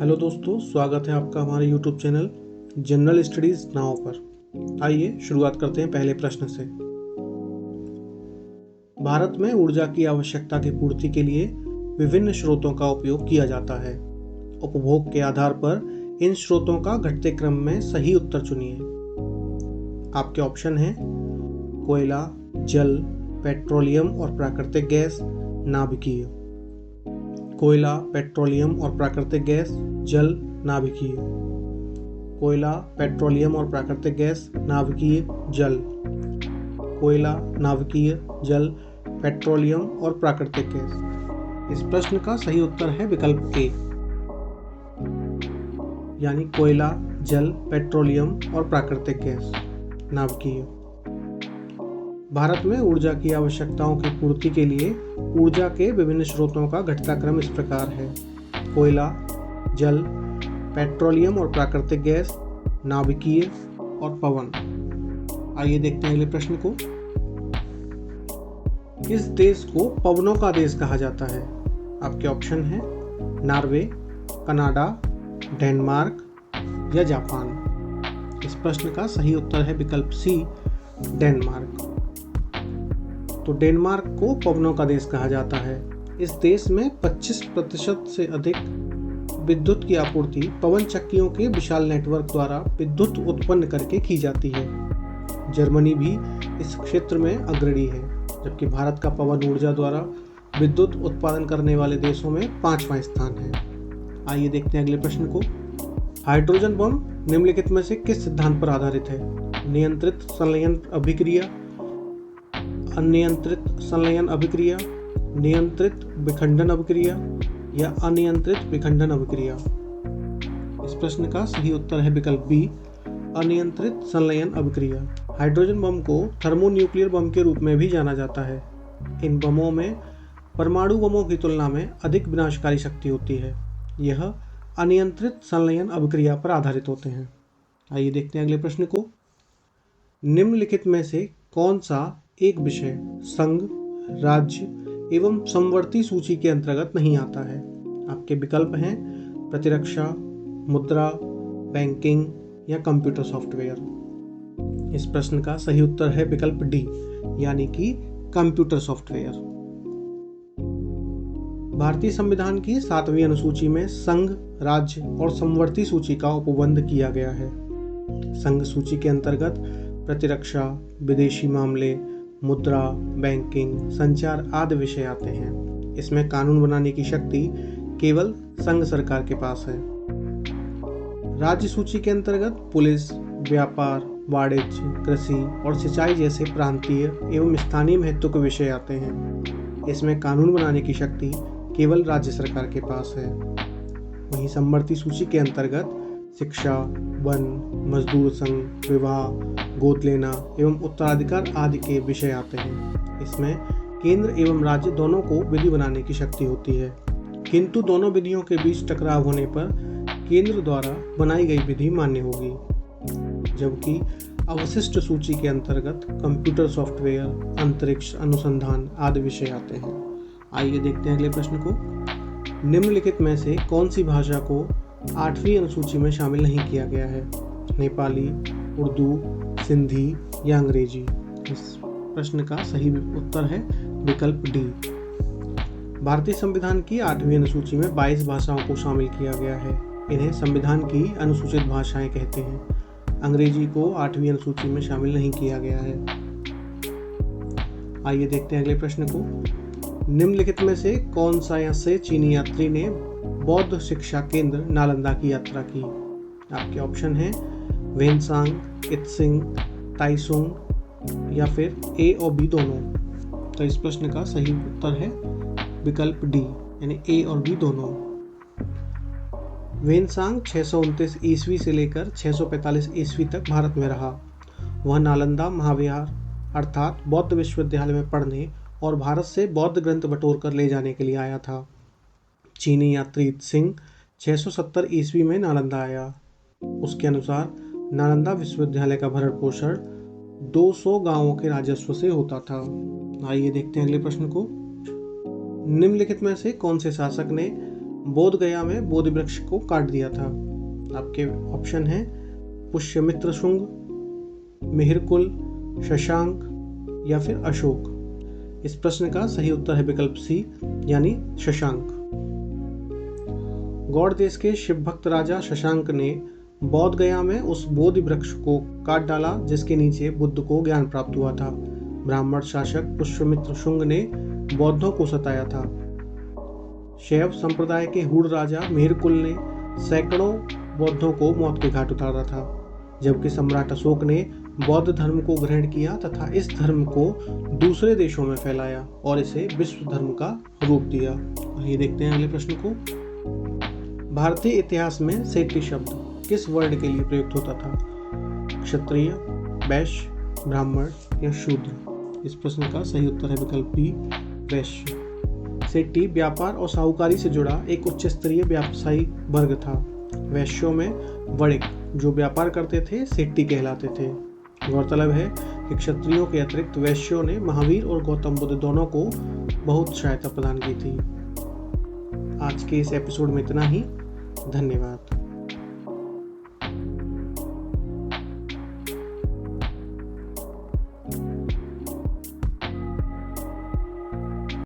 Hello दोस्तों, स्वागत है आपका हमारे YouTube channel general studies now पर। आइए शुरुआत करते हैं पहले प्रश्न से। भारत में ऊर्जा की आवश्यकता की पूर्ति के लिए विभिन्न स्रोतों का उपयोग किया जाता है। उपभोग के आधार पर इन स्रोतों का घटते क्रम में सही उत्तर चुनिए। आपके ऑप्शन हैं कोयला, जल, पेट्रोलियम और प्राकृतिक गैस, नाभिकीय। कोयला, पेट्रोलियम और प्राकृतिक गैस, जल, नाभिकीय। कोयला, पेट्रोलियम और प्राकृतिक गैस, नाभिकीय, जल। कोयला, नाभिकीय, जल, पेट्रोलियम और प्राकृतिक गैस। इस प्रश्न का सही उत्तर है विकल्प ए, यानी कोयला, जल, पेट्रोलियम और प्राकृतिक गैस, नाभिकीय। भारत में ऊर्जा की आवश्यकताओं की पूर्ति के लिए ऊर्जा के विभिन्न स्रोतों का घटता क्रम इस प्रकार है: कोयला, जल, पेट्रोलियम और प्राकृतिक गैस, नाभिकीय और पवन। आइए देखते हैं अगले प्रश्न को। किस देश को पवनों का देश कहा जाता है? आपके ऑप्शन हैं नॉर्वे, कनाडा, डेनमार्क या जापान। इस प्रश्न का सही उत्तर है विकल्प सी, डेनमार्क। तो डेनमार्क को पवनों का देश कहा जाता है। इस देश में 25% से अधिक विद्युत की आपूर्ति पवन चक्कियों के विशाल नेटवर्क द्वारा विद्युत उत्पन्न करके की जाती है। जर्मनी भी इस क्षेत्र में अग्रणी है, जबकि भारत का पवन ऊर्जा द्वारा विद्युत उत्पादन करने वाले देशों में 5वां स्थान है। आइए देखते हैं अगले प्रश्न को। हाइड्रोजन बम निम्नलिखित में से किस सिद्धांत पर आधारित है? नियंत्रित संलयन अभिक्रिया, अनियंत्रित संलयन अभिक्रिया, नियंत्रित विखंडन अभिक्रिया या अनियंत्रित विखंडन अभिक्रिया। इस प्रश्न का सही उत्तर है विकल्प बी, अनियंत्रित संलयन अभिक्रिया। हाइड्रोजन बम को थर्मोन्यूक्लियर बम के रूप में भी जाना जाता है। इन बमों में परमाणु बमों की तुलना में अधिक विनाशकारी शक्ति होती है। यह अनियंत्रित संलयन अभिक्रिया पर आधारित होते हैं। आइए देखते हैं अगले प्रश्न को। निम्नलिखित में से कौन सा एक विषय संघ, राज्य एवं समवर्ती सूची के अंतर्गत नहीं आता है? आपके विकल्प हैं प्रतिरक्षा, मुद्रा, बैंकिंग या कंप्यूटर सॉफ्टवेयर। इस प्रश्न का सही उत्तर है विकल्प डी, यानी कि कंप्यूटर सॉफ्टवेयर। भारतीय संविधान की 7वीं अनुसूची में संघ, राज्य और समवर्ती सूची का उपबंध किया गया है। संघ सूची के अंतर्गत प्रतिरक्षा, विदेशी मामले, मुद्रा, बैंकिंग, संचार आदि विषय आते हैं। इसमें कानून बनाने की शक्ति केवल संघ सरकार के पास है। राज्य सूची के अंतर्गत पुलिस, व्यापार, वाणिज्य, कृषि और सिंचाई जैसे प्रांतीय एवं स्थानीय महत्व के विषय आते हैं। इसमें कानून बनाने की शक्ति केवल राज्य सरकार के पास है। वहीं समवर्ती सूची के अंतर्गत शिक्षा, वन, मजदूर संघ, विवाह, गोद लेना एवं उत्तराधिकार आदि के विषय आते हैं। इसमें केंद्र एवं राज्य दोनों को विधि बनाने की शक्ति होती है, किंतु दोनों विधियों के बीच टकराव होने पर केंद्र द्वारा बनाई गई विधि मान्य होगी। जबकि अवशिष्ट सूची के अंतर्गत कंप्यूटर सॉफ्टवेयर, अंतरिक्ष अनुसंधान आदि विषय आते हैं। आइए देखते हैं अगले प्रश्न को। निम्नलिखित में से कौन सी भाषा को 8वीं अनुसूची में शामिल नहीं किया गया है? नेपाली, उर्दू, सिंधी या अंग्रेजी। इस प्रश्न का सही उत्तर है विकल्प डी। भारतीय संविधान की 8वीं अनुसूची में 22 भाषाओं को शामिल किया गया है। इन्हें संविधान की अनुसूचित भाषाएं कहते हैं। अंग्रेजी को 8वीं अनुसूची में शामिल नहीं किया गया है। आइए देखते हैं अगले प्रश्न को। निम्नलिखित में से कौन सा से चीनी यात्री ने बौद्ध शिक्षा केंद्र नालंदा की यात्रा की? आपके ऑप्शन हैं वेनसांग, इत्सिंग, ताइसुंग या फिर ए और बी दोनों। तो इस प्रश्न का सही उत्तर है विकल्प डी, यानी ए और बी दोनों। वेनसांग 629 ईस्वी से लेकर 645 ईस्वी तक भारत में रहा। वह नालंदा महाविहार अर्थात बौद्ध विश्वविद्यालय में पढ़ने और भारत से बौद्ध ग्रंथ बटोर कर ले जाने के लिए आया था। चीनी यात्री इत्सिंग 670 ईस्वी में नालंदा आया। उसके अनुसार नालंदा विश्वविद्यालय का भरण पोषण 200 गांवों के राजस्व से होता था। आइए देखते हैं अगले प्रश्न को। निम्नलिखित में से कौन से शासक ने बोध गया में बोधि वृक्ष को काट दिया था? आपके ऑप्शन हैं पुष्यमित्र शुंग, मिहिरकुल, शशांक या फिर अशोक। इस प्रश्न का सही उत्तर है विकल्प सी यानी शशांक। गौड़ देश के शिव भक्त राजा शशांक ने बोध गया में उस बोधि वृक्ष को काट डाला जिसके नीचे बुद्ध को ज्ञान प्राप्त हुआ था। ब्राह्मण शासक पुष्यमित्र शुंग ने बौद्धों को सताया था। शैव संप्रदाय के हूण राजा मिहिरकुल ने सैकड़ों बौद्धों को मौत के घाट उतारा था, जबकि सम्राट अशोक ने बौद्ध धर्म को ग्रहण किया तथा इस धर्म को दूसरे देशों में फैलाया और इसे विश्व धर्म का रूप दिया। आइए देखते हैं अगले प्रश्न को। भारतीय इतिहास में सेठी शब्द किस वर्ण के लिए प्रयुक्त होता था? क्षत्रिय, वैश्य, ब्राह्मण या शूद्र? इस प्रश्न का सही उत्तर है विकल्प बी वैश्य। सेठी व्यापार और साहूकारी से जुड़ा एक उच्च स्तरीय व्यवसायी वर्ग था। वैश्यों में वणिक जो व्यापार करते थे सेठी कहलाते थे। गौरतलब है कि क्षत्रियों के अतिरिक्त वैश्यों ने महावीर और गौतम बुद्ध दोनों को बहुत सहायता प्रदान की थी। आज के इस एपिसोड में इतना ही। धन्यवाद।